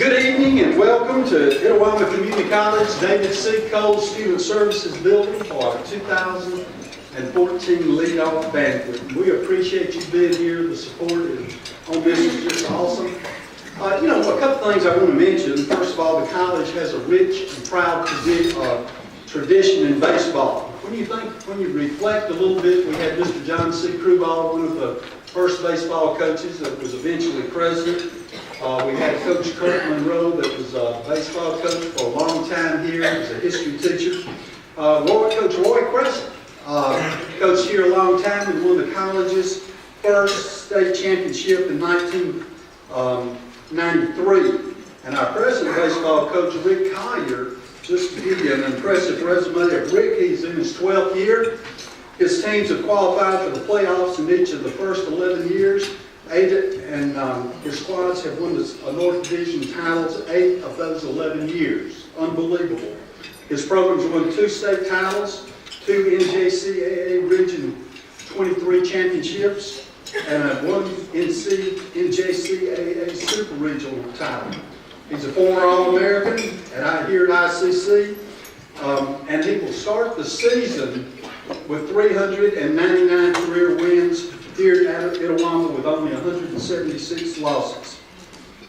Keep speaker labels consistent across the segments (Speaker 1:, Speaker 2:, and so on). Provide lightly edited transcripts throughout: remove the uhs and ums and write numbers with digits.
Speaker 1: Good evening and welcome to Itawamba Community College David C. Cole Student Services Building for our 2014 Leadoff Banquet. We appreciate you being here. The support on this is just awesome. A couple things I want to mention. First of all, the college has a rich and proud tradition in baseball. When you reflect a little bit, we had Mr. John C. Crewball, one of the first baseball coaches that was eventually president. We had Coach Kurt Monroe that was a baseball coach for a long time here. He was a history teacher. Coach Roy Crescent coached here a long time and won the college's first state championship in 1993. And our present baseball coach, Rick Collier, just to give you an impressive resume of Rick, he's in his 12th year. His teams have qualified for the playoffs in each of the first 11 years. His squads have won the North Division titles 8 of those 11 years. Unbelievable. His programs won 2 state titles, 2 NJCAA Region 23 championships, and 1 NJCAA Super Regional title. He's a former All-American here at ICC, and he will start the season with 399 career wins here at Itawamba with only 176 losses.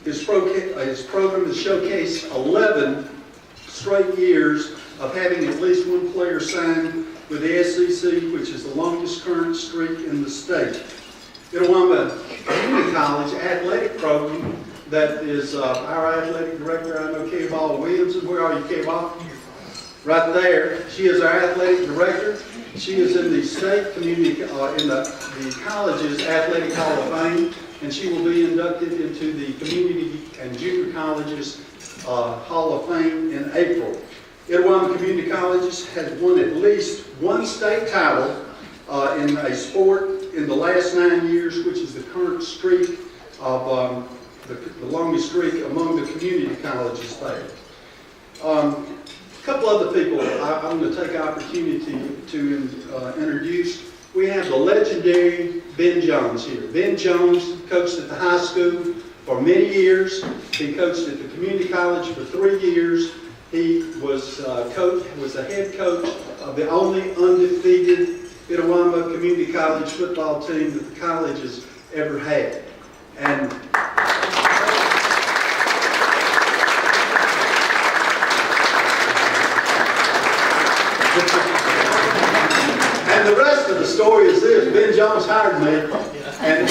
Speaker 1: His program has showcased 11 straight years of having at least one player signed with the SEC, which is the longest current streak in the state. Itawamba Community College athletic program that is our athletic director, I know Kay-Ball Williamson. Where are you, Kay-Ball? Right there. She is our athletic director. She is in the state community, in the college's Athletic Hall of Fame, and she will be inducted into the community and junior colleges Hall of Fame in April. Itawamba Community Colleges has won at least 1 state title in a sport in the last 9 years, which is the current streak of the longest streak among the community colleges there. A couple other people I'm going to take opportunity to introduce. We have the legendary Ben Jones here. Ben Jones coached at the high school for many years. He coached at the community college for 3 years. He was the head coach of the only undefeated Itawamba Community College football team that the college has ever had. And the rest of the story is this: Ben Jones hired me, and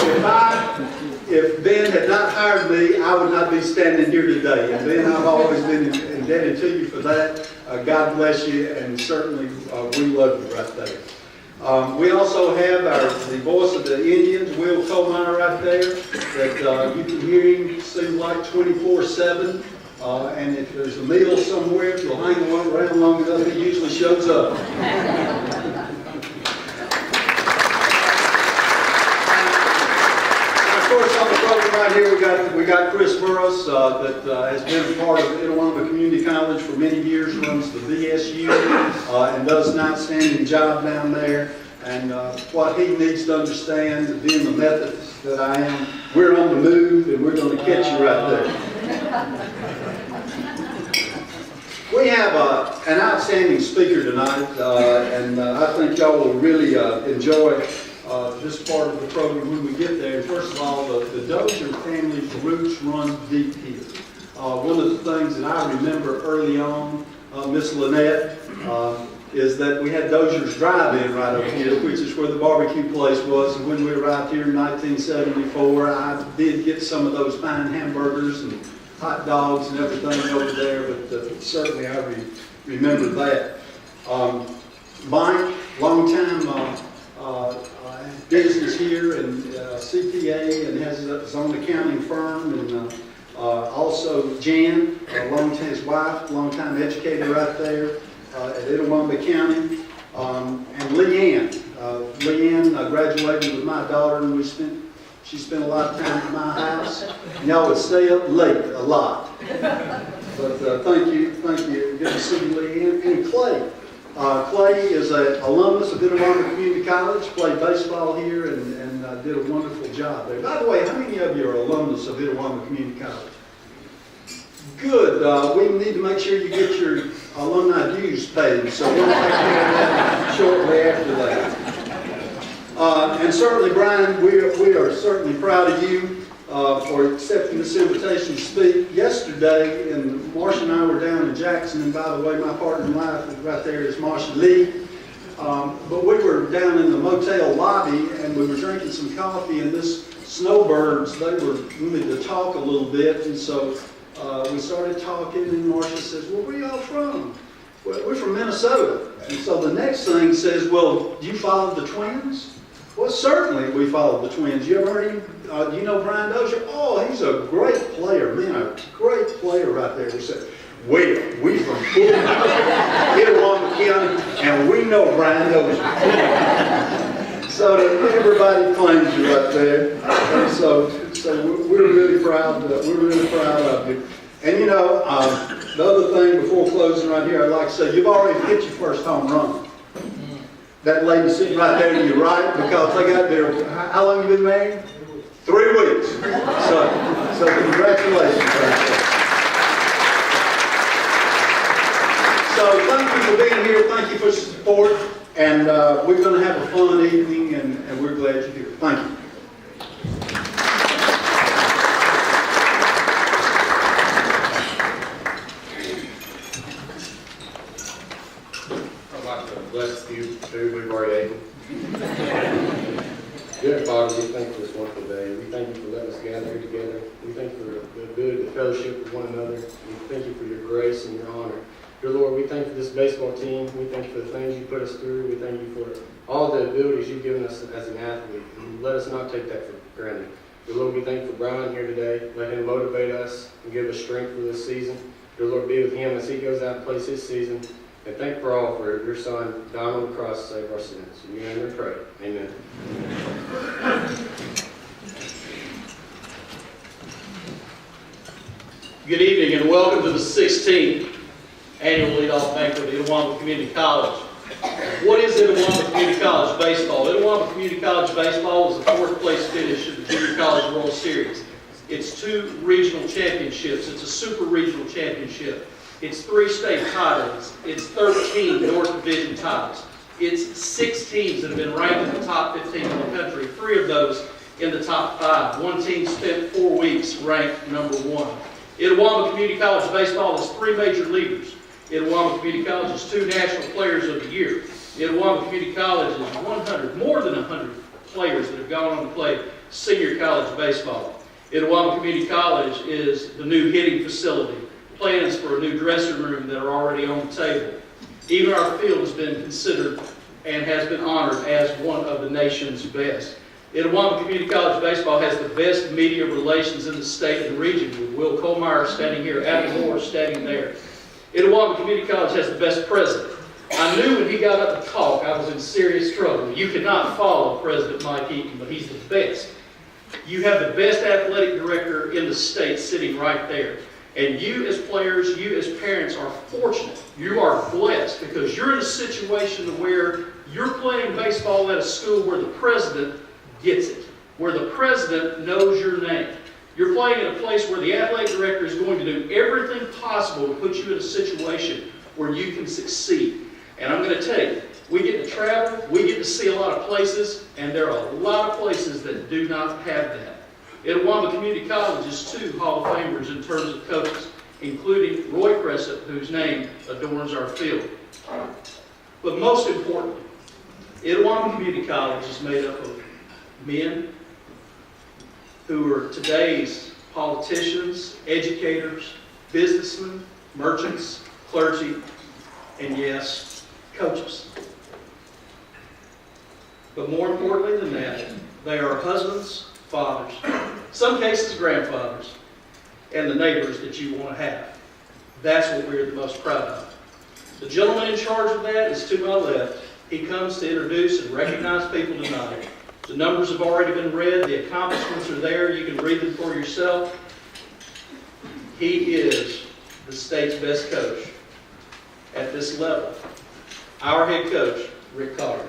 Speaker 1: if Ben had not hired me, I would not be standing here today. And Ben, I've always been indebted to you for that. God bless you, and certainly we love you right there. We also have the voice of the Indians, Will Colmeyer, right there, that you can hear him seem like 24/7. And if there's a meal somewhere, if you'll hang around long enough, he usually shows up. Of course, on the program right here, we got Chris Burroughs that has been a part of Itawamba Community College for many years, runs the VSU, and does an outstanding job down there. And what he needs to understand, being the Methodist that I am, we're on the move, and we're going to catch you right there. We have an outstanding speaker tonight, and I think y'all will really enjoy this part of the program when we get there. First of all, the Dozier family's roots run deep here. One of the things that I remember early on, Miss Lynette, is that we had Dozier's Drive-In right over here, which is where the barbecue place was. And when we arrived here in 1974, I did get some of those fine hamburgers and hot dogs and everything over there, but certainly I remember that. Mike, long-time business here, and CPA, and has his own accounting firm, and also Jan, his wife, long-time educator right there at Itawamba County, and Leanne. Leanne graduated with my daughter, and she spent a lot of time at my house, and y'all would stay up late a lot. But thank you. Good to see you, Leanne. And Clay. Clay is an alumnus of Itawamba Community College, played baseball here, and did a wonderful job there. By the way, how many of you are alumnus of Itawamba Community College? Good. We need to make sure you get your alumni dues paid, so we'll take care of that shortly after that. And certainly, Brian, we are certainly proud of you for accepting this invitation to speak. Yesterday, and Marsha and I were down in Jackson, and by the way, my partner in life right there is Marsha Lee. But we were down in the motel lobby, and we were drinking some coffee, and this snowbirds, they were wanting to talk a little bit, and so we started talking, and Marsha says, well, where y'all from? Well, we're from Minnesota. And so the next thing says, well, do you follow the Twins? Well, certainly we follow the Twins. You ever heard him? Do you know Brian Dozier? Oh, he's a great player. Man, a great player right there. We said, well, we from Itawamba County, and we know Brian Dozier. So everybody claims you right there. And so we're really proud. We're really proud of you. And you know, the other thing before closing right here, I'd like to say, you've already hit your first home run. That lady sitting right there to your right, because they got there. How long have you been married? 3 weeks. So congratulations. So thank you for being here. Thank you for your support. And we're going to have a fun evening, and we're glad you're here. Thank you.
Speaker 2: Bless you, too. We've already ate. Dear Father, we thank you for this wonderful day. We thank you for letting us gather here together. We thank you for the ability to fellowship with one another. We thank you for your grace and your honor. Dear Lord, we thank you for this baseball team. We thank you for the things you put us through. We thank you for all the abilities you've given us as an athlete. And let us not take that for granted. Dear Lord, we thank you for Brian here today. Let him motivate us and give us strength for this season. Dear Lord, be with him as he goes out and plays his season. And thank you for all for your son, dying on the cross to save our sins. In your name we pray. Amen.
Speaker 3: Good evening and welcome to the 16th Annual Leadoff Banquet at Itawamba Community College. What is Itawamba Community College baseball? Itawamba Community College baseball was the 4th place finish in the Junior College World Series. It's 2 regional championships. It's a super regional championship. It's 3 state titles. It's 13 North Division titles. It's 6 teams that have been ranked in the top 15 in the country, 3 of those in the top 5. 1 team spent 4 weeks ranked number 1. Itawamba Community College baseball has 3 major leaders. Itawamba Community College has 2 National Players of the Year. Itawamba Community College has more than 100 players that have gone on to play senior college baseball. Itawamba Community College is the new hitting facility. Plans for a new dressing room that are already on the table. Even our field has been considered and has been honored as one of the nation's best. Itawamba Community College baseball has the best media relations in the state and region, with Will Colmeyer standing here, Adam Moore standing there. Itawamba Community College has the best president. I knew when he got up to talk I was in serious trouble. You cannot follow President Mike Eaton, but he's the best. You have the best athletic director in the state sitting right there. And you as players, you as parents are fortunate. You are blessed because you're in a situation where you're playing baseball at a school where the president gets it, where the president knows your name. You're playing in a place where the athletic director is going to do everything possible to put you in a situation where you can succeed. And I'm going to tell you, we get to travel, we get to see a lot of places, and there are a lot of places that do not have that. Itawamba Community College is 2 Hall of Famers in terms of coaches, including Roy Crescent, whose name adorns our field. But most importantly, Itawamba Community College is made up of men who are today's politicians, educators, businessmen, merchants, clergy, and yes, coaches. But more importantly than that, they are husbands, fathers, some cases grandfathers, and the neighbors that you want to have. That's what we're the most proud of. The gentleman in charge of that is to my left. He comes to introduce and recognize people tonight. The numbers have already been read. The accomplishments are there. You can read them for yourself. He is the state's best coach at this level. Our head coach, Rick Carter.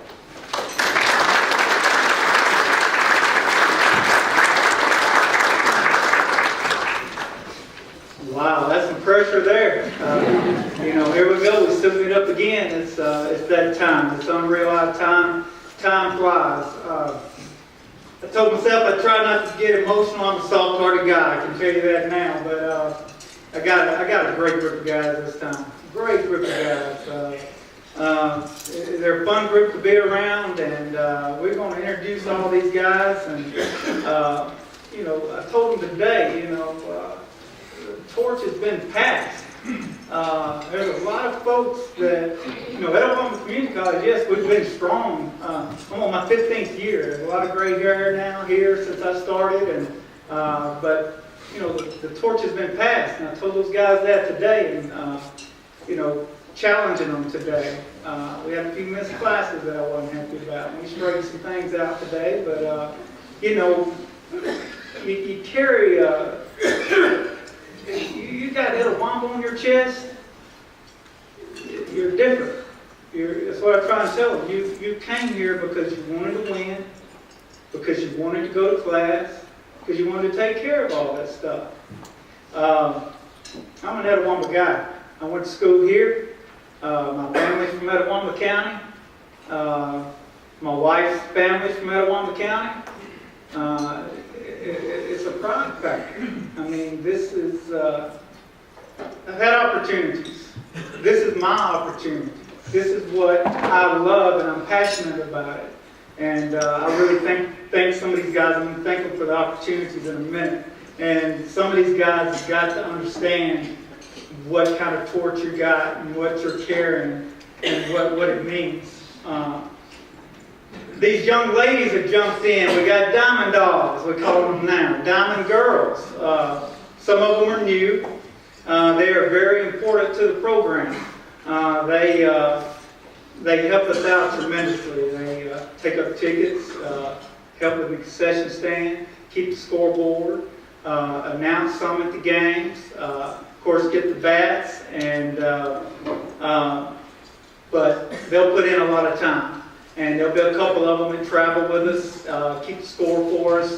Speaker 1: Wow,
Speaker 4: Wow, that's some pressure there. Here we go. We're stepping it up again. It's that time. It's unreal how time flies. I told myself I'd try not to get emotional. I'm a soft-hearted guy. I can tell you that now. But I got a great group of guys this time. Great group of guys. They're a fun group to be around, and we're going to introduce all these guys. And I told them today, the torch has been passed. There's a lot of folks that, at Oklahoma Community College, yes, we've been strong. I'm on my 15th year. There's a lot of gray hair now here since I started, and but the torch has been passed. And I told those guys that today, and challenging them today. We had a few missed classes that I wasn't happy about. We straightened some things out today, but you carry. You got Etowamba on your chest, you're different. That's what I try to tell them. You came here because you wanted to win, because you wanted to go to class, because you wanted to take care of all that stuff. I'm an Etowamba guy. I went to school here. My family's from Etowamba County. My wife's family's from Etowamba County. It's a pride factor. I mean, this is, I've had opportunities. This is my opportunity. This is what I love, and I'm passionate about it. And I really thank some of these guys. I'm going to thank them for the opportunities in a minute. And some of these guys have got to understand what kind of torch you got and what you're carrying and what it means. These young ladies have jumped in. We got Diamond Dogs, we call them now. Diamond Girls. Some of them are new. They are very important to the program. They help us out tremendously. They take up tickets, help with the concession stand, keep the scoreboard, announce some at the games, of course get the bats, and but they'll put in a lot of time. And there'll be a couple of them that travel with us, keep the score for us,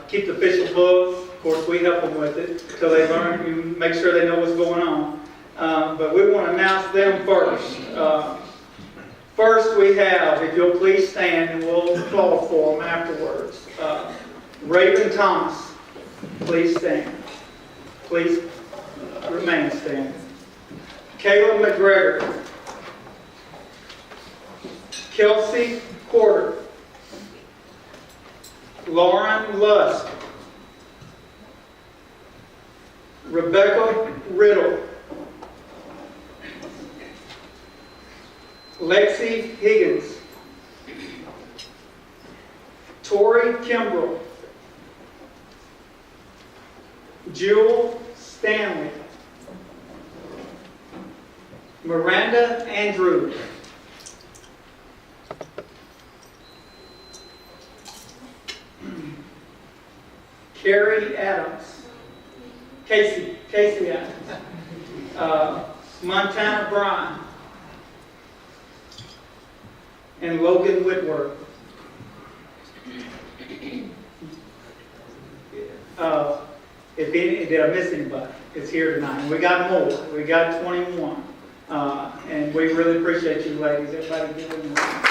Speaker 4: keep the official book. Of course, we help them with it until they learn and make sure they know what's going on. But we want to announce them first. First, we have, if you'll please stand, and we'll call for them afterwards. Raven Thomas, please stand. Please remain standing. Caleb McGregor. Kelsey Porter, Lauren Lusk, Rebecca Riddle, Lexi Higgins, Tori Kimbrell, Jewel Stanley, Miranda Andrews, Carrie Adams, Casey Adams, Montana Bryan, and Logan Whitworth. Did I miss anybody? It's here tonight. And we got more. We got 21. And we really appreciate you ladies. Everybody give them a round.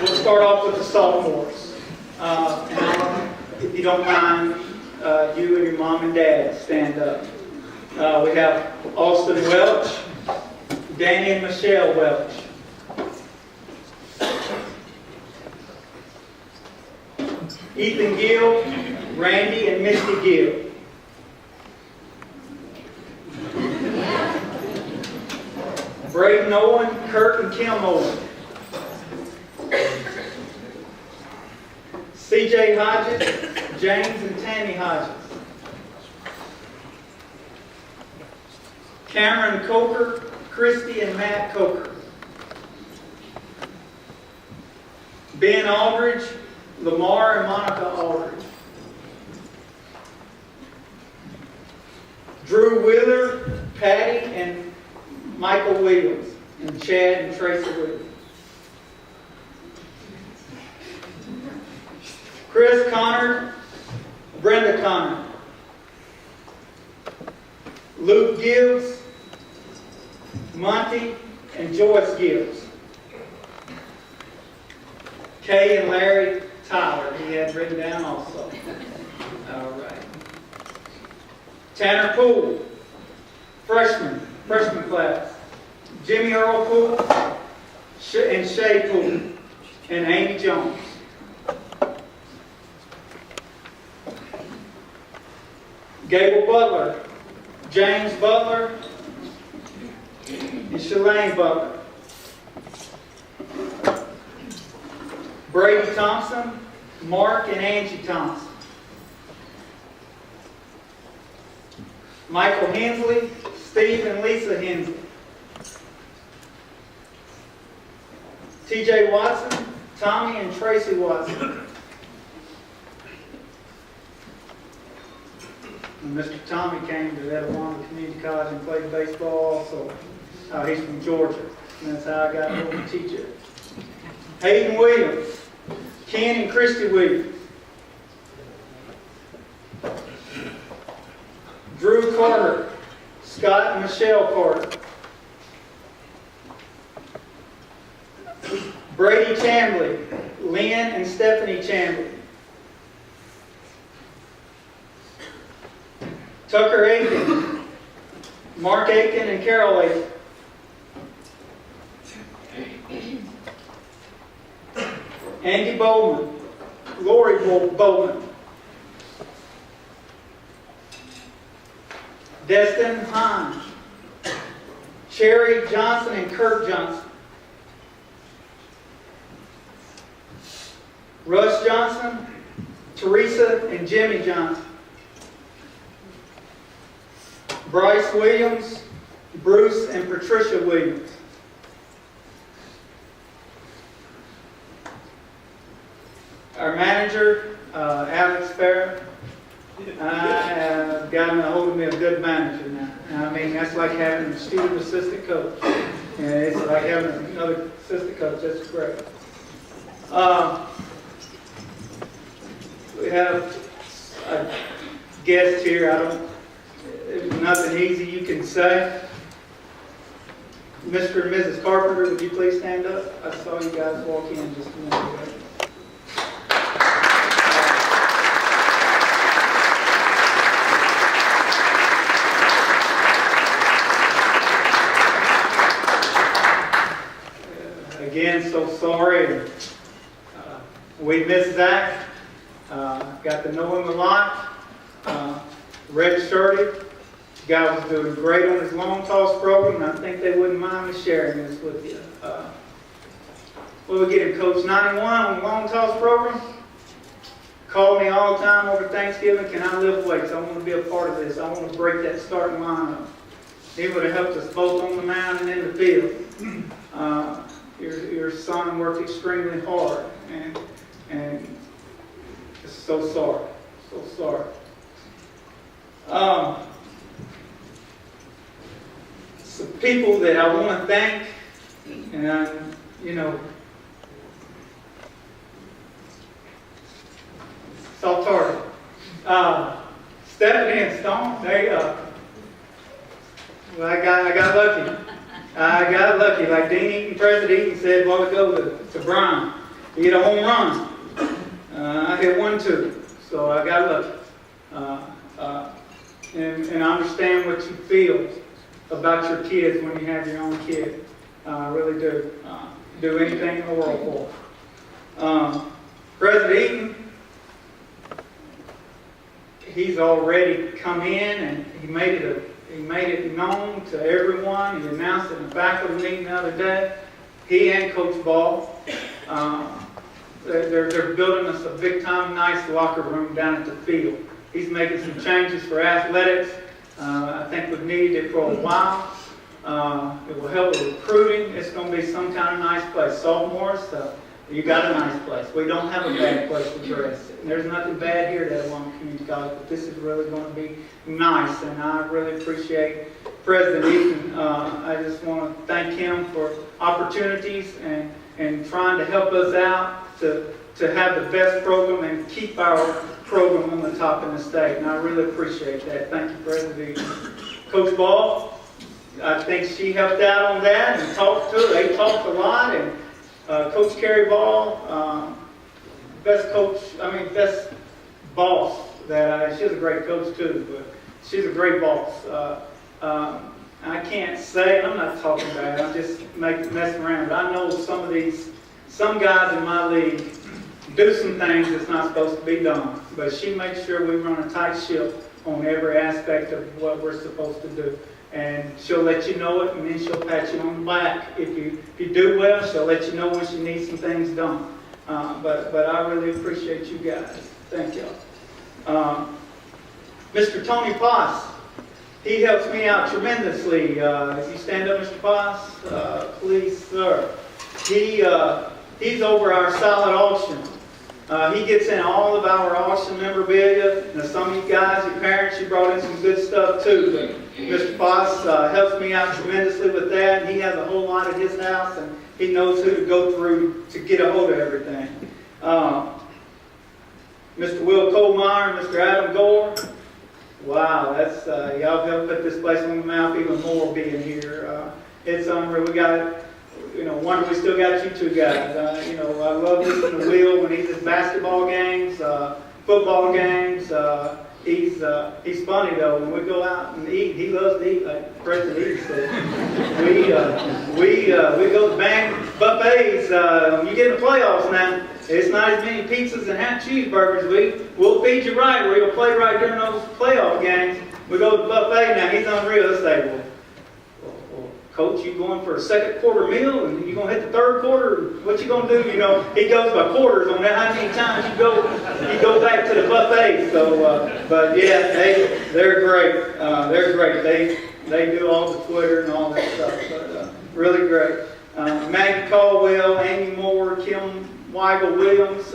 Speaker 4: We'll start off with the sophomores. And if you don't mind, you and your mom and dad stand up. We have Austin Welch, Danny and Michelle Welch. Ethan Gill, Randy and Misty Gill. Braden Owen, Kurt and Kim Owen. CJ Hodges, James and Tammy Hodges. Cameron Coker, Christy and Matt Coker. Ben Aldridge, Lamar and Monica Aldridge. Drew Wheeler, Patty and Michael Williams. and Chad and Tracy Williams. Chris Connor, Brenda Connor. Luke Gibbs, Monty, and Joyce Gibbs. Kay and Larry Tyler, he had written down also. All right. Tanner Poole, freshman class. Jimmy Earl Poole, and Shay Poole, and Amy Jones. Gable Butler, James Butler, and Shalane Butler. Brady Thompson, Mark and Angie Thompson. Michael Hensley, Steve and Lisa Hensley. TJ Watson, Tommy and Tracy Watson. And Mr. Tommy came to Etowah Community College and played baseball, so he's from Georgia. And that's how I got to know the teacher. Hayden Williams, Ken and Christy Williams. Drew Carter, Scott and Michelle Carter. Brady Chambly, Lynn and Stephanie Chambly. Tucker Aiken, Mark Aiken and Carol Aiken. Andy Bowman, Lori Bowman. Destin Hines, Cherry Johnson and Kurt Johnson. Russ Johnson, Teresa and Jimmy Johnson. Bryce Williams, Bruce and Patricia Williams. Our manager, Alex Farrer. I've gotten a hold of me a good manager now. I mean, that's like having a student assistant coach. And it's like having another assistant coach. That's great. We have a guest here. There's nothing easy you can say. Mr. and Mrs. Carpenter, would you please stand up? I saw you guys walk in just a minute ago. Again, so sorry. We miss Zach. Got to know him a lot. Redshirted. Guy was doing great on his long toss program, and I think they wouldn't mind me sharing this with you. What we get him, Coach 91 on the long toss program. Called me all the time over Thanksgiving. Can I lift weights? I want to be a part of this. I want to break that starting lineup. He would have helped us both on the mound and in the field. Your son worked extremely hard, and just so sorry, so sorry. Some people that I want to thank, and Salt Tartar, Stephanie and Stone. They, well, I got lucky. I got lucky. Like Dean Eaton, President Eaton said a while ago to Brian, he hit a home run. I hit 1-2, so I got lucky. And I understand what you feel about your kids when you have your own kid. I really do. Do anything in the world for. President Eaton, he's already come in and he made it known to everyone. He announced it in the faculty meeting the other day. He and Coach Ball, they're building us a big time nice locker room down at the field. He's making some changes for athletics. I think we've needed it for a while. It will help with recruiting. It's going to be some kind of nice place. Sophomores, you got a nice place. We don't have a bad place to dress. And there's nothing bad here at Etowah Community College, but this is really going to be nice. And I really appreciate President Eaton. I just want to thank him for opportunities and trying to help us out to have the best program and keep our program on the top in the state. And I really appreciate that. Thank you, President Eaton. Coach Ball, I think she helped out on that and talked to her. They talked a lot. And Coach Carrie Ball, best boss she's a great coach too, but she's a great boss. I can't say, I'm not talking about it, I'm just messing around, but I know some guys in my league do some things that's not supposed to be done, but she makes sure we run a tight ship on every aspect of what we're supposed to do. And she'll let you know it, and then she'll pat you on the back. If you do well, she'll let you know when she needs some things done. But I really appreciate you guys. Thank y'all. Mr. Tony Poss, he helps me out tremendously. If you stand up, Mr. Poss, please, sir. He's over our silent auction. He gets in all of our auction memorabilia. Now, some of you guys, your parents, you brought in some good stuff too. But Mr. Poss helps me out tremendously with that. And he has a whole lot at his house, and he knows who to go through to get a hold of everything. Mr. Will Kohlmeyer, Mr. Adam Gore. Wow, that's y'all helped put this place on the map even more being here. It's unreal. We got, wonder we still got you two guys. I love listening to Will when he's at basketball games, football games. He's funny though. When we go out and eat, he loves to eat like President eats. So we go to bank buffets. You get in the playoffs now. It's not as many pizzas and half cheeseburgers. We'll feed you right. We'll play right during those playoff games. We go to the buffet now. He's unreal. Let's say, well, Coach, you going for a second quarter meal, and you gonna hit the third quarter? What you gonna do? He goes by quarters on that. How many times you go back to the buffet? So, but yeah, they're great. They're great. They do all the Twitter and all that stuff. But really great. Maggie Caldwell, Amy Moore, Kim Weigel Williams.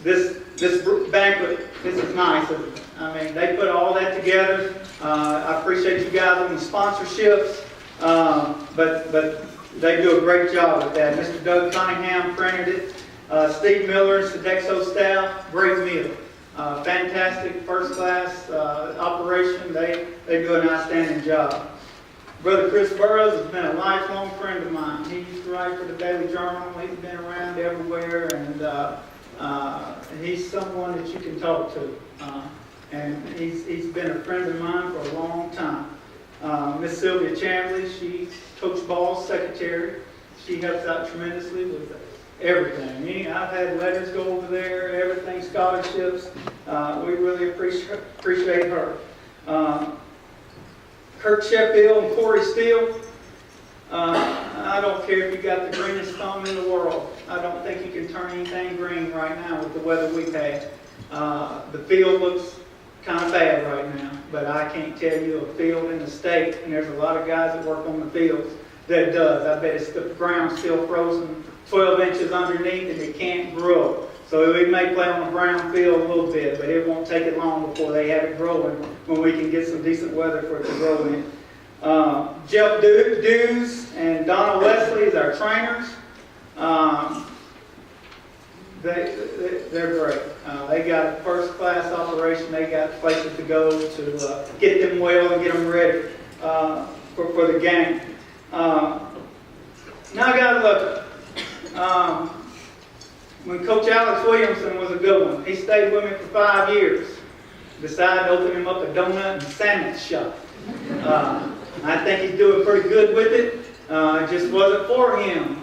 Speaker 4: This banquet, this is nice. I mean, they put all that together. I appreciate you guys on the sponsorships. But they do a great job with that. Mr. Doug Cunningham printed it. Steve Miller and Sodexo staff, great meal. Fantastic, first class operation. They do an outstanding job. Brother Chris Burroughs has been a lifelong friend of mine. He used to write for the Daily Journal. He's been around everywhere, and he's someone that you can talk to. And he's been a friend of mine for a long time. Miss Sylvia Chambley, she's Coach Ball's secretary. She helps out tremendously with everything. I've had letters go over there, everything, scholarships. We really appreciate her. Kirk Sheffield and Corey Steele. I don't care if you got the greenest thumb in the world. I don't think you can turn anything green right now with the weather we've had. The field looks kind of bad right now, but I can't tell you a field in the state, and there's a lot of guys that work on the fields that does. I bet it's the ground still frozen 12 inches underneath and it can't grow. So we may play on a brown field a little bit, but it won't take it long before they have it growing when we can get some decent weather for it to grow in. Jeff Dews and Donna Wesley is our trainers. They're great. They got a first-class operation. They got places to go to get them well and get them ready for the game. Now I got to look. When Coach Alex Williamson was a good one, he stayed with me for 5 years. Decided to open him up a donut and sandwich shop. I think he's doing pretty good with it. It just wasn't for him.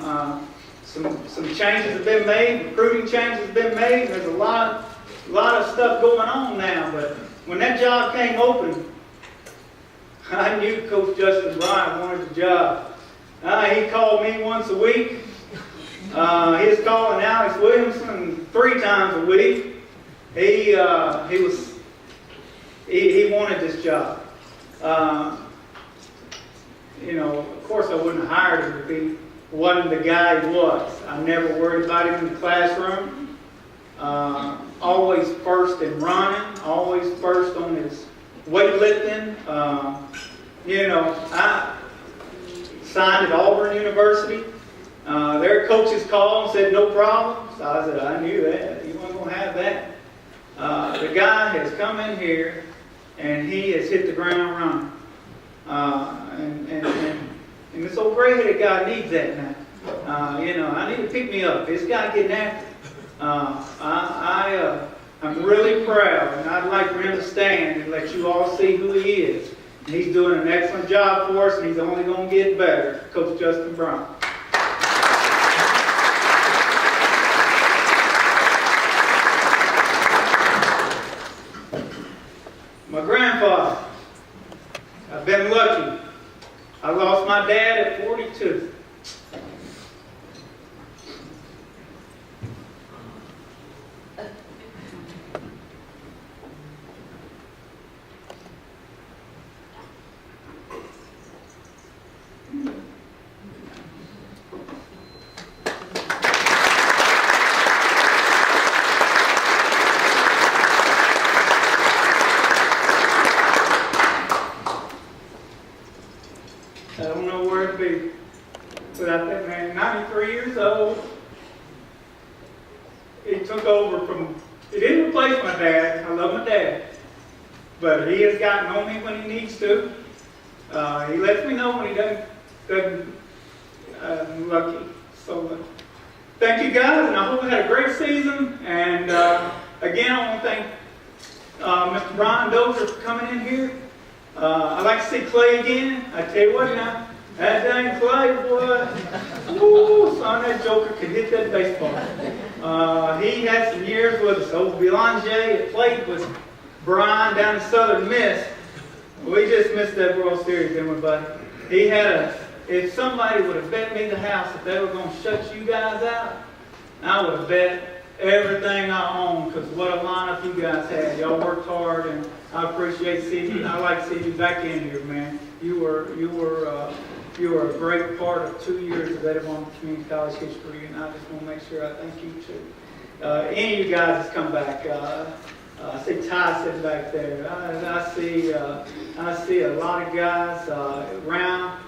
Speaker 4: Some changes have been made, recruiting changes have been made. There's a lot of stuff going on now. But when that job came open, I knew Coach Justin Bryant wanted the job. He called me once a week. He was calling Alex Williamson 3 times a week. He wanted this job. Of course I wouldn't have hired him if he wasn't the guy he was. I never worried about him in the classroom. Always first in running, always first on his weightlifting. I signed at Auburn University. Their coaches called and said, no problem. So I said, I knew that. You weren't going to have that. The guy has come in here, and he has hit the ground running. And this old gray-headed guy needs that now. I need to pick me up. This guy getting after it. I'm really proud, and I'd like for him to stand and let you all see who he is. And he's doing an excellent job for us, and he's only going to get better. Coach Justin Brown. My grandfather, I've been lucky. I lost my dad at 42. I don't know where to be without that man. 93 years old. He took over from, he didn't replace my dad. I love my dad. But he has gotten on me when he needs to. He lets me know when he doesn't. I'm lucky. So thank you guys, and I hope we had a great season. And again, I want to thank Mr. Brian Dozier for coming in here. I'd like to see Clay again. I tell you what now, that dang Clay, boy, woo, son, that joker could hit that baseball. He had some years with us. Old Belanger had played with Brian down in Southern Miss. We just missed that World Series, didn't we, buddy? He had if somebody would have bet me the house that they were going to shut you guys out, I would have bet everything I own, because what a lineup you guys had. Y'all worked hard, and I appreciate seeing you. I like seeing you back in here, man. You were a great part of 2 years of Edmond Community College history, and I just want to make sure I thank you too. Any of you guys that's come back, I see Ty sitting back there. I see a lot of guys around.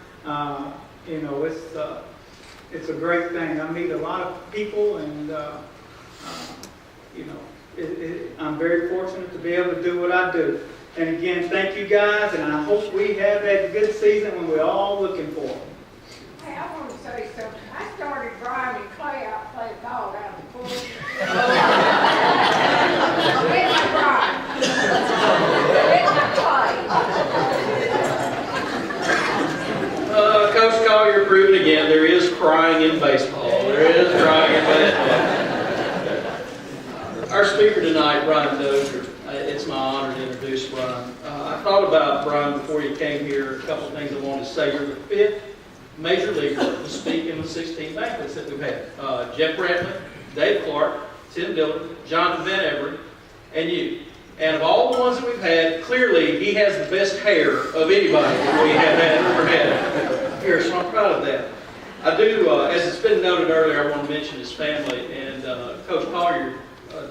Speaker 4: It's a great thing. I meet a lot of people, and I'm very fortunate to be able to do what I do. And again, thank you guys, and I hope we have that good season when we're all looking for it.
Speaker 5: Hey, I want to say something. I started Brian and Clay out playing ball down the pool. Where's my Brian? Where's my Clay?
Speaker 3: Coach Collier proving again, there is crying in baseball. There is crying in baseball. Our speaker tonight, Brian Dozier. It's my honor to introduce Brian. I thought about Brian before you came here. A couple of things I wanted to say. You're the 5th major leaguer to speak in the 16 banquets that we've had. Jeff Brantley, Dave Clark, Tim Dillon, Jonathan Van Everett, and you. And of all the ones that we've had, clearly he has the best hair of anybody that we have ever had here. So I'm proud of that. I do, as it's been noted earlier, I want to mention his family, and Coach Collier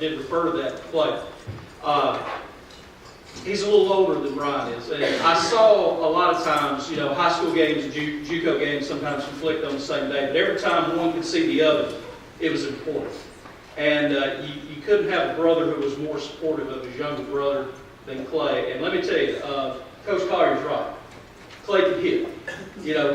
Speaker 3: did refer to that play. He's a little older than Brian is, and I saw a lot of times, high school games and JUCO games sometimes conflict on the same day, but every time one could see the other, it was important. And you couldn't have a brother who was more supportive of his younger brother than Clay. And let me tell you, Coach Collier's right. Clay could hit.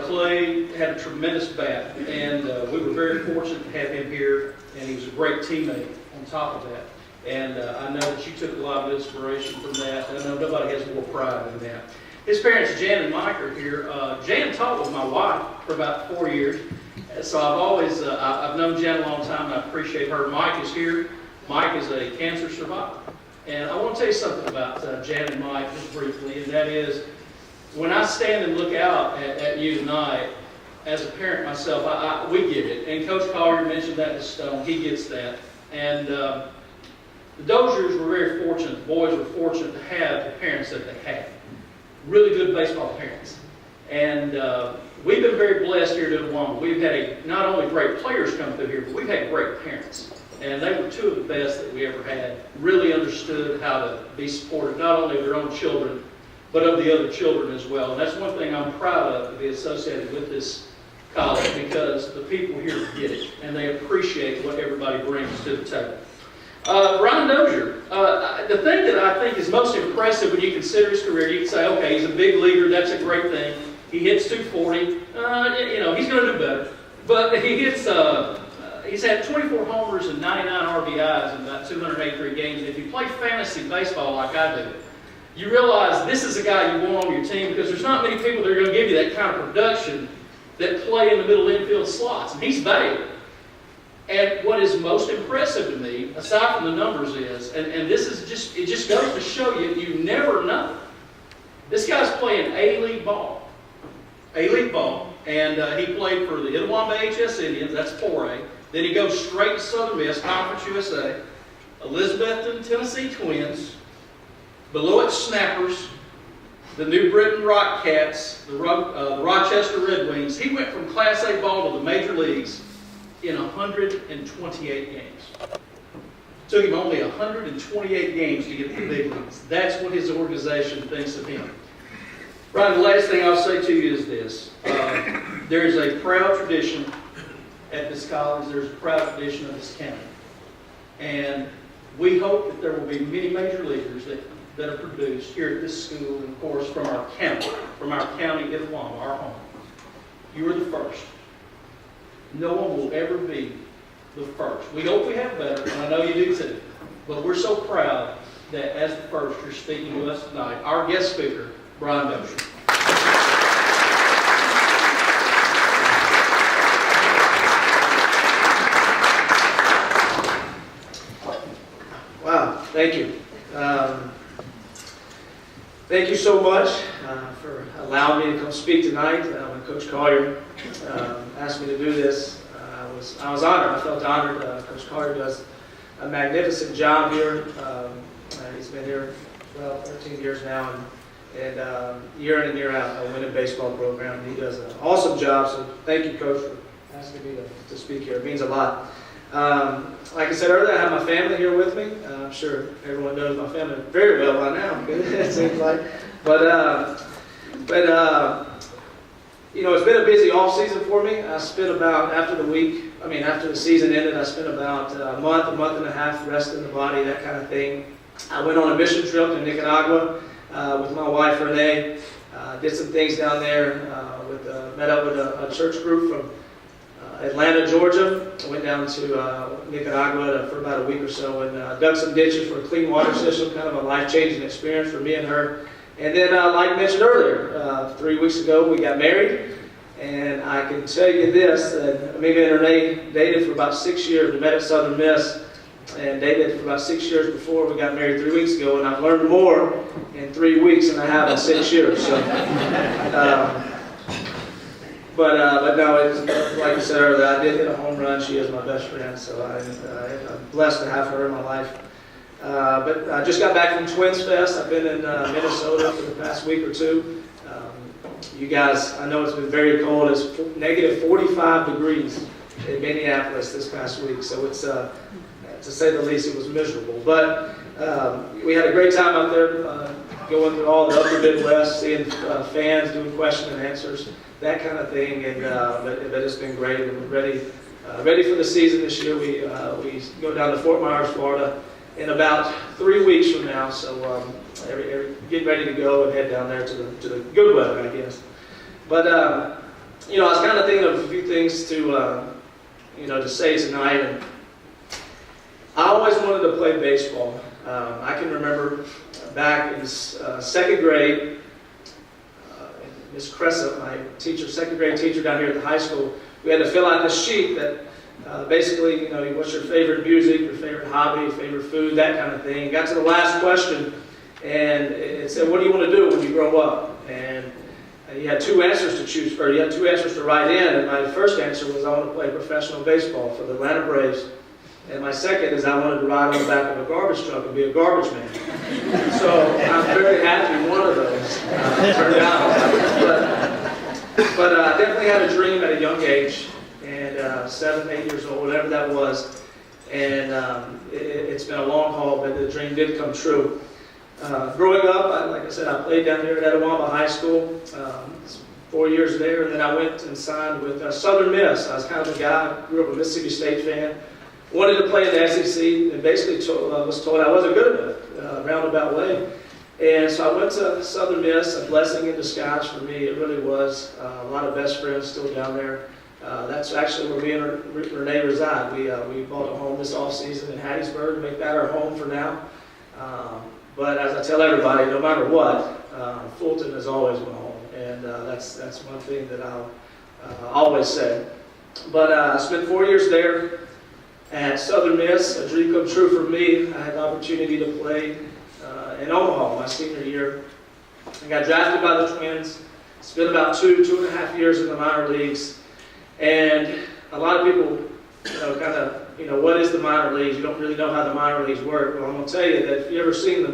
Speaker 3: Clay had a tremendous bat, and we were very fortunate to have him here, and he was a great teammate on top of that. And I know that you took a lot of inspiration from that, and I know nobody has more pride than that. His parents, Jan and Mike, are here. Jan taught with my wife for about 4 years, so I've always, I've known Jan a long time, and I appreciate her. Mike is here. Mike is a cancer survivor. And I want to tell you something about Jan and Mike just briefly, and that is, when I stand and look out at you tonight, as a parent myself, we get it. And Coach Collier mentioned that to Stone. He gets that. And the Doziers were very fortunate. The boys were fortunate to have the parents that they had. Really good baseball parents. And we've been very blessed here at Itawamba. We've had not only great players come through here, but we've had great parents. And they were two of the best that we ever had. Really understood how to be supportive, not only of their own children, but of the other children as well. And that's one thing I'm proud of to be associated with this college, because the people here get it, and they appreciate what everybody brings to the table. Brian Dozier, the thing that I think is most impressive when you consider his career, you can say, okay, he's a big leaguer, that's a great thing. He hits 240, he's going to do better. But he's had 24 homers and 99 RBIs in about 283 games. And if you play fantasy baseball like I do, you realize this is a guy you want on your team, because there's not many people that are going to give you that kind of production that play in the middle infield slots. And he's valuable. And what is most impressive to me, aside from the numbers, is, and this is just, it just goes to show you, you never know. This guy's playing A-League ball. A-League ball. And he played for the Itawamba HS Indians, that's 4A. Then he goes straight to Southern Miss, Conference USA, Elizabethton, Tennessee Twins, below it Snappers, the New Britain Rock Cats, the Rochester Red Wings. He went from Class A ball to the major leagues in 128 games. Took him only 128 games to get to the big leagues. That's what his organization thinks of him. Ryan, the last thing I'll say to you is this. There is a proud tradition at this college. There's a proud tradition of this county. And we hope that there will be many major leaguers that are produced here at this school, and of course from our county Itawamba, our home. You are the first. No one will ever be the first. We hope we have better, and I know you do too. But we're so proud that as the first, you're speaking to us tonight. Our guest speaker, Brian Dozier.
Speaker 6: Wow, thank you. Thank you so much for allowing me to come speak tonight. When Coach Collier asked me to do this, I was honored. I felt honored. Coach Collier does a magnificent job here. He's been here 13 years now, and year in and year out, a winning baseball program. He does an awesome job. So thank you, Coach, for asking me to speak here. It means a lot. Like I said earlier, I have my family here with me. I'm sure everyone knows my family very well by now, it seems like. But it's been a busy off season for me. I spent about, after the season ended, I spent about a month and a half resting the body, that kind of thing. I went on a mission trip to Nicaragua with my wife, Renee. Did some things down there, met up with a church group from Atlanta, Georgia. I went down to Nicaragua for about a week or so and dug some ditches for a clean water system, kind of a life-changing experience for me and her. And then, like mentioned earlier, 3 weeks ago we got married. And I can tell you this, that me and Renee dated for about 6 years. We met at Southern Miss and dated for about 6 years before we got married 3 weeks ago. And I've learned more in 3 weeks than I have in 6 years. So, But no, like I said earlier, I did hit a home run. She is my best friend, so I'm blessed to have her in my life. But I just got back from Twins Fest. I've been in Minnesota for the past week or two. You guys, I know it's been very cold. It's negative 45 degrees in Minneapolis this past week, so it's, to say the least, it was miserable. But we had a great time out there going through all the upper Midwest, seeing fans doing question and answers, that kind of thing, and but it's been great. And we're ready for the season this year. We go down to Fort Myers, Florida, in about 3 weeks from now. So get ready to go and head down there to the good weather, I guess. But I was kind of thinking of a few things to say tonight. And I always wanted to play baseball. I can remember back in second grade. Miss Cressa, my teacher, second grade teacher down here at the high school, we had to fill out this sheet that basically, what's your favorite music, your favorite hobby, your favorite food, that kind of thing. Got to the last question, and it said, what do you want to do when you grow up? And you had two answers to choose, or you had two answers to write in, and my first answer was I want to play professional baseball for the Atlanta Braves. And my second is I wanted to ride on the back of a garbage truck and be a garbage man. So I'm very happy one of those turned out. But I definitely had a dream at a young age, and 7, 8 years old, whatever that was. And it's been a long haul, but the dream did come true. Growing up, like I said, I played down here at Etowah High School. 4 years there, and then I went and signed with Southern Miss. I was kind of a guy, I grew up a Mississippi State fan, wanted to play in the SEC, and basically was told I wasn't good enough, roundabout way. And so I went to Southern Miss, a blessing in disguise for me. It really was. A lot of best friends still down there. That's actually where me and Renee reside. We bought a home this off-season in Hattiesburg, make that our home for now. But as I tell everybody, no matter what, Fulton is always my home. And that's one thing that I'll always say. But I spent 4 years there at Southern Miss, a dream come true for me. I had the opportunity to play in Omaha my senior year. I got drafted by the Twins, spent about 2.5 years in the minor leagues. And a lot of people, what is the minor leagues? You don't really know how the minor leagues work. Well, I'm going to tell you that if you've ever seen the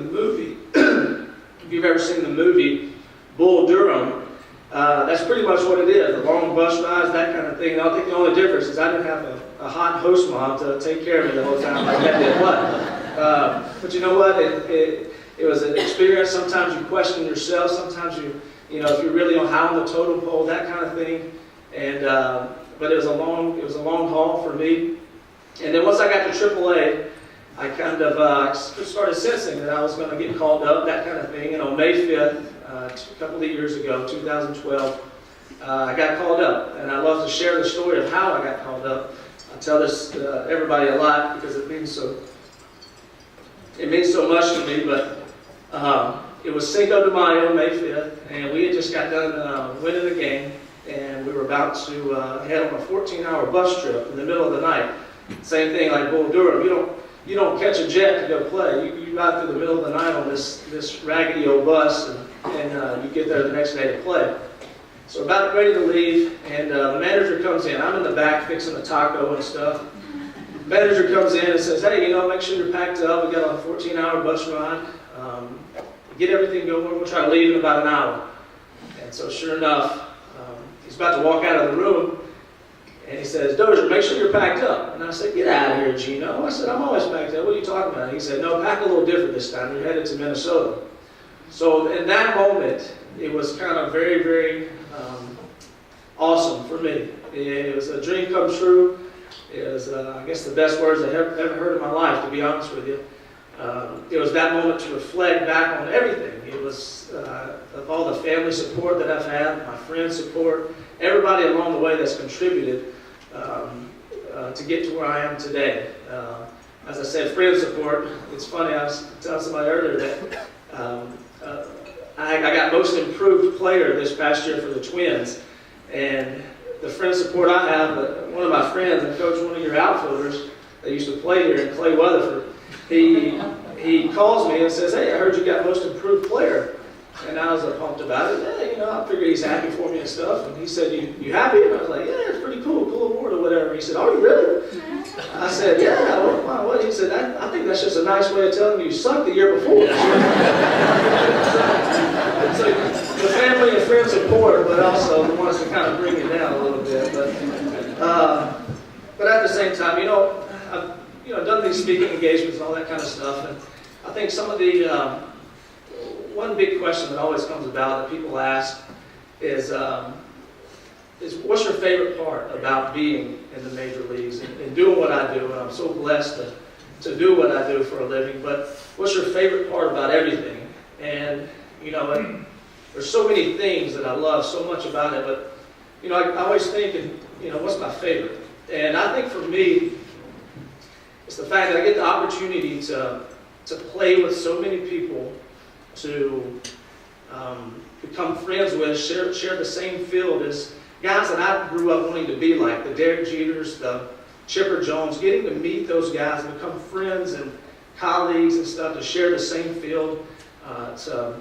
Speaker 6: movie, Bull Durham, that's pretty much what it is. The long bus rides, that kind of thing. I think the only difference is I didn't have a hot host mom to take care of me the whole time like that did what. But you know what? It was an experience. Sometimes you question yourself. Sometimes if you're really high on the totem pole, that kind of thing. And but it was a long haul for me. And then once I got to AAA, I kind of started sensing that I was going to get called up, that kind of thing. And on May 5th, a couple of years ago, 2012, I got called up. And I love to share the story of how I got called up. I tell this to everybody a lot because it means so much to me. But it was Cinco de Mayo, May 5th, and we had just got done winning the game. And we were about to head on a 14-hour bus trip in the middle of the night. Same thing like Bull Durham. You don't catch a jet to go play. You ride through the middle of the night on this raggedy old bus, and you get there the next day to play. So about ready to leave, and the manager comes in. I'm in the back fixing a taco and stuff. The manager comes in and says, hey, make sure you're packed up. We got a 14-hour bus ride. Get everything going. We'll try to leave in about an hour. And so sure enough, he's about to walk out of the room, and he says, Dozier, make sure you're packed up. And I said, get out of here, Gino. I said, I'm always packed up. What are you talking about? He said, no, pack a little different this time. You're headed to Minnesota. So in that moment, it was kind of very, very awesome for me. It was a dream come true. It was, I guess, the best words I've ever heard in my life, to be honest with you. It was that moment to reflect back on everything. It was of all the family support that I've had, my friend support, everybody along the way that's contributed to get to where I am today. As I said, friend support. It's funny, I was telling somebody earlier that I got most improved player this past year for the Twins. And the friend support I have, one of my friends, and coach one of your outfielders that used to play here in Clay Weatherford, he calls me and says, hey, I heard you got most improved player. And I was pumped about it. I figured he's happy for me and stuff. And he said, you happy? And I was like, yeah, it's pretty cool award or whatever. He said, oh, you really? I said, yeah. Wow, what? He said, I think that's just a nice way of telling you sucked the year before. So the family and friend support, but also the ones that kind of bring you down a little bit. But at the same time, I've done these speaking engagements and all that kind of stuff. And I think some of the one big question that always comes about that people ask is what's your favorite part about being in the major leagues and doing what I do? And I'm so blessed to do what I do for a living. But what's your favorite part about everything? And there's so many things that I love so much about it. But I always think, what's my favorite? And I think for me, it's the fact that I get the opportunity to play with so many people, to become friends with, share the same field as guys that I grew up wanting to be like, the Derek Jeters, the Chipper Jones, getting to meet those guys and become friends and colleagues and stuff, to share the same field, to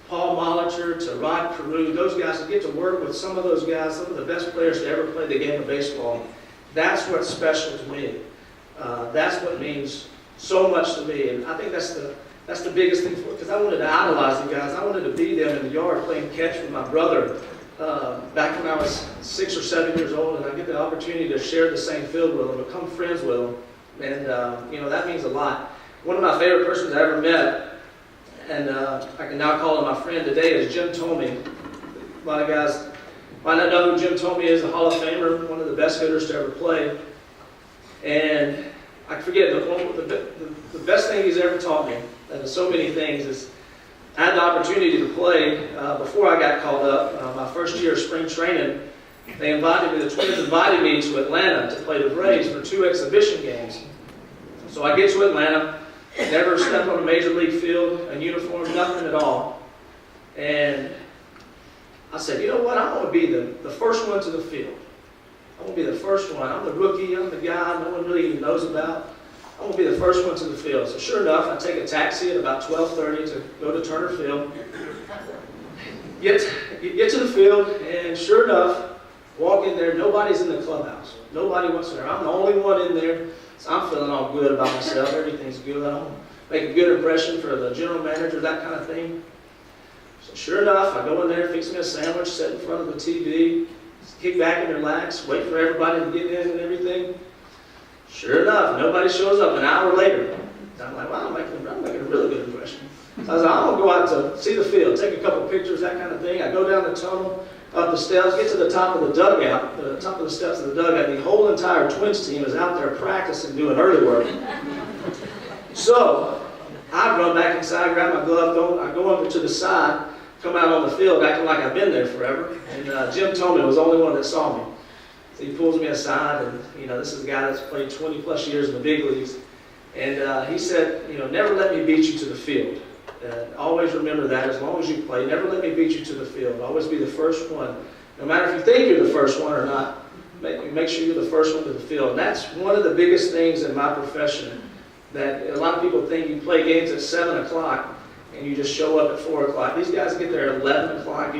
Speaker 6: Paul Molitor, to Rod Carew, those guys, to get to work with some of those guys, some of the best players to ever play the game of baseball. That's what's special to me. That's what means so much to me, and I think that's the biggest thing for, because I wanted to idolize the guys. I wanted to be them in the yard playing catch with my brother back when I was 6 or 7 years old, and I get the opportunity to share the same field with them, become friends with them, and that means a lot. One of my favorite persons I ever met, and I can now call him my friend today, is Jim Tomey. A lot of guys might not know who Jim Tomey is, a Hall of Famer, one of the best hitters to ever play. And I forget, the best thing he's ever taught me, and so many things, is I had the opportunity to play before I got called up. My first year of spring training, the Twins invited me to Atlanta to play the Braves for 2 exhibition games. So I get to Atlanta, never stepped on a major league field, a uniform, nothing at all. And I said, you know what, I want to be the first one to the field. I want to be the first one. I'm the rookie, I'm the guy no one really even knows about. I want to be the first one to the field. So sure enough, I take a taxi at about 12:30 to go to Turner Field. Get to the field, and sure enough, walk in there, nobody's in the clubhouse. Nobody wants there. I'm the only one in there, so I'm feeling all good about myself. Everything's good. I want to make a good impression for the general manager, that kind of thing. So sure enough, I go in there, fix me a sandwich, sit in front of the TV, kick back and relax, wait for everybody to get in and everything. Sure enough, nobody shows up an hour later. I'm like, wow, I'm making a really good impression. So I was like, I'm going to go out to see the field, take a couple pictures, that kind of thing. I go down the tunnel, up the steps, get to the top of the dugout, the top of the steps of the dugout. The whole entire Twins team is out there practicing, doing early work. So I run back inside, grab my glove, I go over to the side, come out on the field acting like I've been there forever. And Jim Tomey was the only one that saw me. So he pulls me aside, and this is a guy that's played 20 plus years in the big leagues. And he said, never let me beat you to the field. Always remember that as long as you play. Never let me beat you to the field. Always be the first one. No matter if you think you're the first one or not, make sure you're the first one to the field. And that's one of the biggest things in my profession, that a lot of people think you play games at 7 o'clock and you just show up at 4 o'clock. These guys get there at 11 o'clock,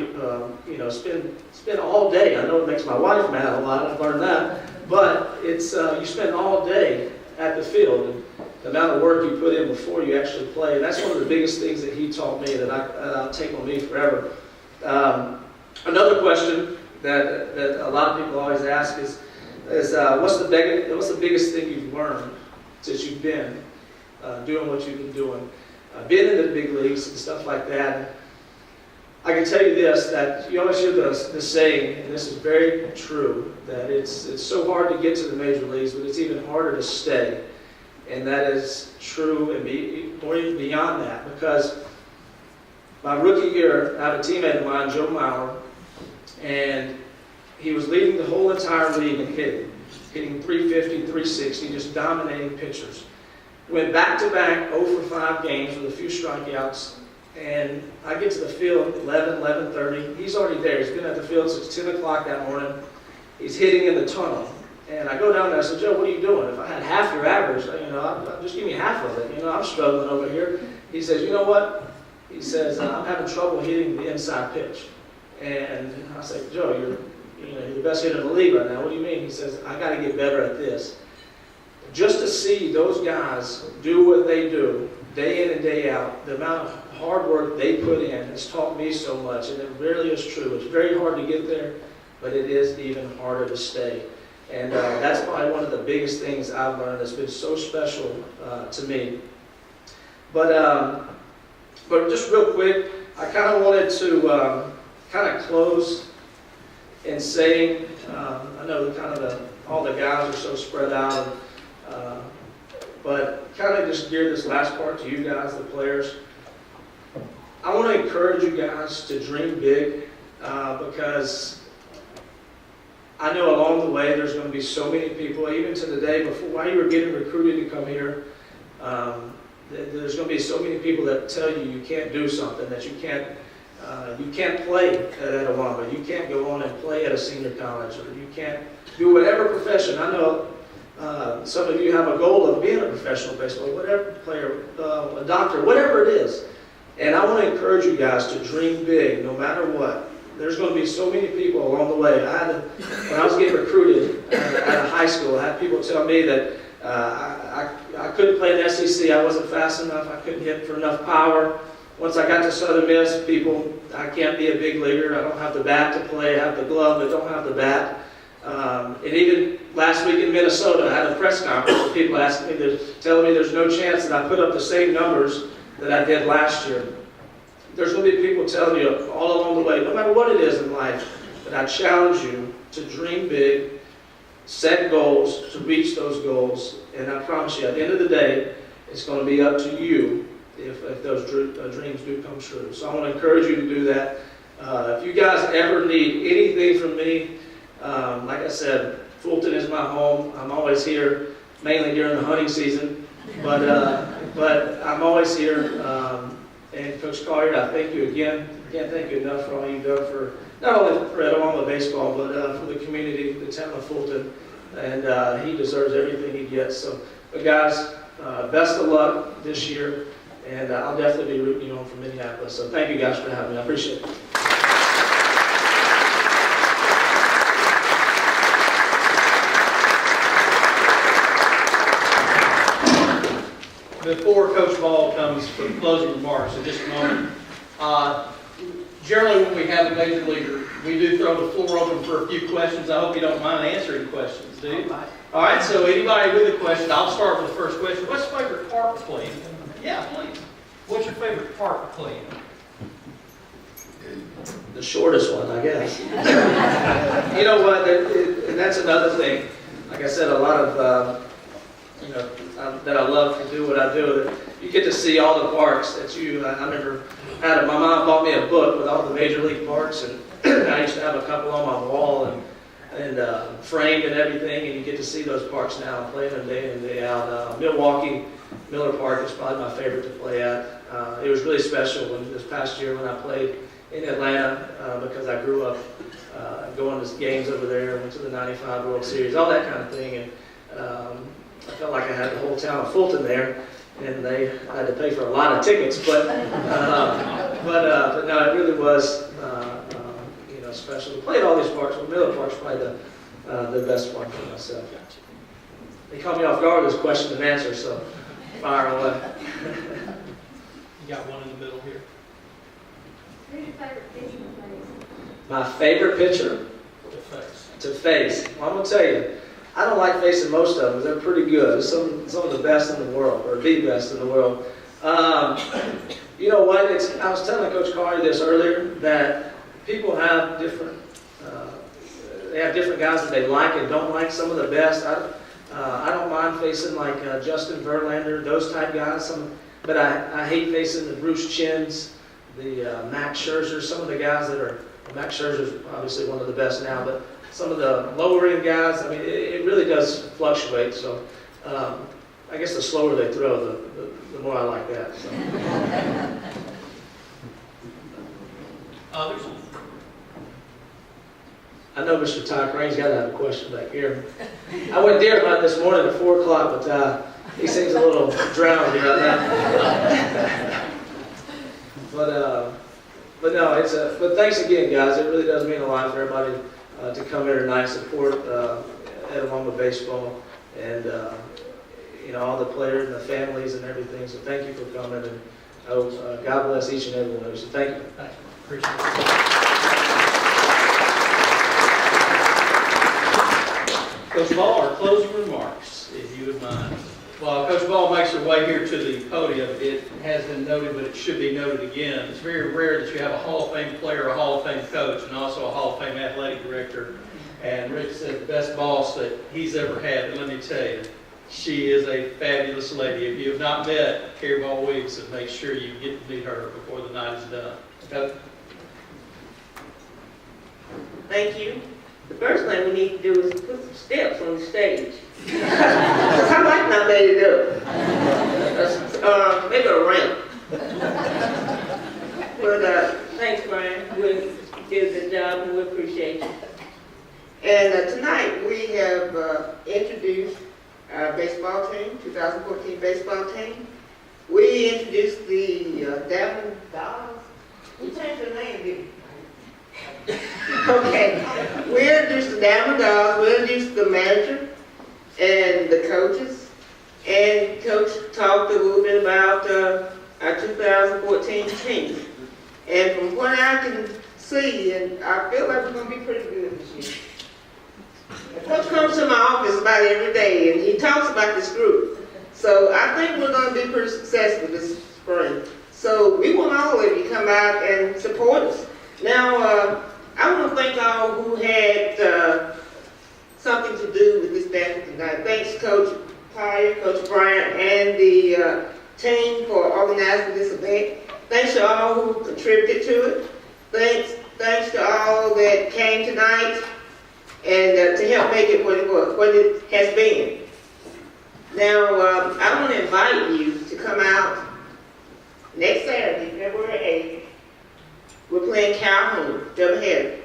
Speaker 6: spend all day. I know it makes my wife mad a lot, I've learned that, but it's you spend all day at the field. And the amount of work you put in before you actually play, that's one of the biggest things that he taught me that I'll take on me forever. Another question that a lot of people always ask is what's the biggest thing you've learned since you've been doing what you've been doing? Been in the big leagues and stuff like that. I can tell you this, that you always hear the saying, and this is very true, that it's so hard to get to the major leagues, but it's even harder to stay. And that is true and even beyond that, because my rookie year, I have a teammate of mine, Joe Mauer, and he was leading the whole entire league in hitting 350, 360, just dominating pitchers. Went back-to-back 0 for 5 games with a few strikeouts, and I get to the field 11:30. He's already there. He's been at the field since 10 o'clock that morning. He's hitting in the tunnel. And I go down there, I said, Joe, what are you doing? If I had half your average, just give me half of it. I'm struggling over here. He says, you know what? He says, I'm having trouble hitting the inside pitch. And I said, Joe, you're the best hitter in the league right now. What do you mean? He says, I got to get better at this. Just to see those guys do what they do, day in and day out, the amount of hard work they put in has taught me so much, and it really is true. It's very hard to get there, but it is even harder to stay. And that's probably one of the biggest things I've learned that's been so special to me. But just real quick, I kind of wanted to kind of close in saying, I know all the guys are so spread out, but kind of just gear this last part to you guys, the players. I want to encourage you guys to dream big, because I know along the way there's going to be so many people, even to the day before, while you were getting recruited to come here, there's going to be so many people that tell you can't do something, that you can't play at Awamba, you can't go on and play at a senior college, or you can't do whatever profession. I know some of you have a goal of being a professional baseball, whatever player, a doctor, whatever it is. And I want to encourage you guys to dream big, no matter what. There's going to be so many people along the way. When I was getting recruited at a high school, I had people tell me that I couldn't play in the SEC. I wasn't fast enough. I couldn't hit for enough power. Once I got to Southern Miss, I can't be a big leaguer. I don't have the bat to play. I have the glove, but don't have the bat. And even last week in Minnesota, I had a press conference with people asking me, telling me there's no chance that I put up the same numbers that I did last year. There's going to be people telling you all along the way, no matter what it is in life, that I challenge you to dream big, set goals, to reach those goals, and I promise you, at the end of the day, it's going to be up to you if those dreams do come true. So I want to encourage you to do that. If you guys ever need anything from me, like I said, Fulton is my home. I'm always here, mainly during the hunting season, but I'm always here. And Coach Collier, I thank you again. I can't thank you enough for all you've done for not only for Etowah baseball, but for the community, the town of Fulton. And he deserves everything he gets. So, but guys, best of luck this year. And I'll definitely be rooting you on from Minneapolis. So thank you guys for having me. I appreciate it.
Speaker 3: Before Coach Ball comes for the closing remarks in just a moment, generally when we have a major leaguer, we do throw the floor open for a few questions. I hope you don't mind answering questions, do you? All right, so anybody with a question, I'll start with the first question. What's your favorite park to play in? Yeah, please. What's your favorite park to play in?
Speaker 6: The shortest one, I guess. You know what, and that's another thing. Like I said, a lot of, that I love to do what I do. That you get to see all the parks that I remember my mom bought me a book with all the major league parks, and I used to have a couple on my wall and framed and everything, and you get to see those parks now and play them day in, day out. Milwaukee, Miller Park is probably my favorite to play at. It was really special this past year when I played in Atlanta because I grew up going to games over there, went to the '95 World Series, all that kind of thing, and I felt like I had the whole town of Fulton there, and I had to pay for a lot of tickets, but no, it really was special. We played all these parks, but Miller Park's probably the best one for myself. They caught me off guard with this question and answer, so fire away.
Speaker 3: You got one in the middle here.
Speaker 5: Who's your favorite pitcher to face?
Speaker 6: My favorite pitcher
Speaker 3: To face.
Speaker 6: to face. Well, I'm gonna tell you, I don't like facing most of them. They're pretty good. Some of the best in the world, or the best in the world. You know what? I was telling Coach Collier this earlier, that people have different. They have different guys that they like and don't like. Some of the best. I don't mind facing like Justin Verlander, those type guys. But I hate facing the Bruce Chins, the Max Scherzer. Some of the guys that are Max Scherzer's obviously one of the best now, but some of the lower end guys, I mean, it really does fluctuate. So I guess the slower they throw, the more I like that. So.
Speaker 3: Others?
Speaker 6: I know Mr. Ty Crane's got to have a question back here. I went deer hunting this morning at 4 o'clock, but he seems a little drowning right now. But no, but thanks again, guys. It really does mean a lot for everybody to come here tonight, support Etowah baseball, and all the players and the families and everything. So thank you for coming, and God bless each and every one of you. So thank you.
Speaker 3: Thanks. Appreciate it. Coach Ball, our closing remarks, if you would mind. While Coach Ball makes her way here to the podium, it has been noted, but it should be noted again. It's very rare that you have a Hall of Fame player, a Hall of Fame coach, and also a Hall of Fame athletic director. And Rick said the best boss that he's ever had. And let me tell you, she is a fabulous lady. If you have not met Carrie Ball Wiggs, then make sure you get to meet her before the night is done. Okay?
Speaker 7: Thank you. The first thing we need to do is put some steps on the stage. Because I might not be able to do it. Maybe a ramp. But thanks, Brian. You did a good job, and we appreciate you. And tonight we have introduced our baseball team, 2014 baseball team. We introduced the Diamond Dogs. We changed the name, didn't we? Okay, we introduced the Diamond Dogs, we introduced the manager and the coaches, and Coach talked a little bit about our 2014 team. And from what I can see, and I feel like we're going to be pretty good this year. Coach comes to my office about every day, and he talks about this group. So I think we're going to be pretty successful spring. So we want all of you to come out and support us. Now, I want to thank all who had something to do with this banquet tonight. Thanks, Coach Pryor, Coach Bryant, and the team for organizing this event. Thanks to all who contributed to it. Thanks to all that came tonight and to help make it what it has been. Now, I want to invite you to come out next Saturday, February 8th. We're playing Calhoun, doubleheader.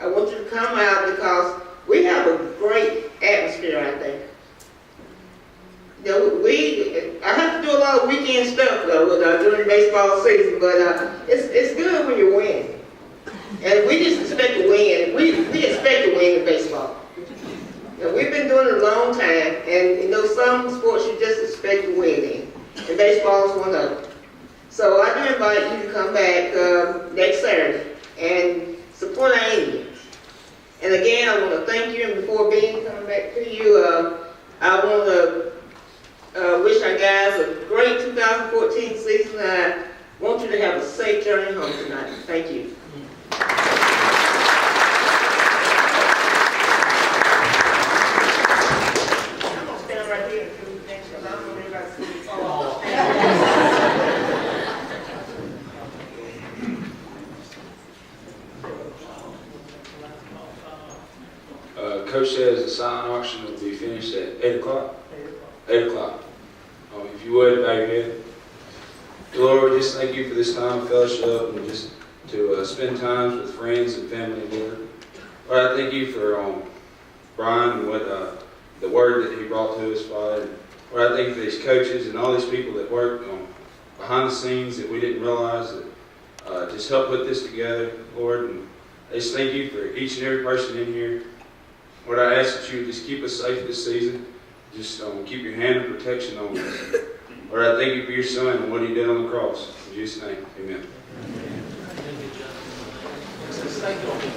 Speaker 7: I want you to come out because we have a great atmosphere out there. You know, I have to do a lot of weekend stuff during baseball season, but it's good when you win. And we just expect to win. We expect to win in baseball. You know, we've been doing it a long time, and you know, some sports you just expect to win in. And baseball is one of them. So I do invite you to come back next Saturday and support our Indians. And again, I want to thank you, and before being coming back to you, I want to wish our guys a great 2014 season. I want you to have a safe journey home tonight. Thank you. I'm going to stand right here and do things because I don't want everybody to see me fall off.
Speaker 8: Coach says the silent auction will be finished at 8 o'clock. 8 o'clock. If you would, bow your head. Lord, just thank you for this time of fellowship and just to spend time with friends and family, Lord. Lord, I thank you for Brian and what the word that he brought to us, Father. Lord, I thank you for these coaches and all these people that work behind the scenes that we didn't realize that just helped put this together, Lord. And I just thank you for each and every person in here. Lord, I ask that you would just keep us safe this season. Just keep your hand of protection on us. Lord, I thank you for your son and what he did on the cross. In Jesus' name, amen.
Speaker 3: Thank you.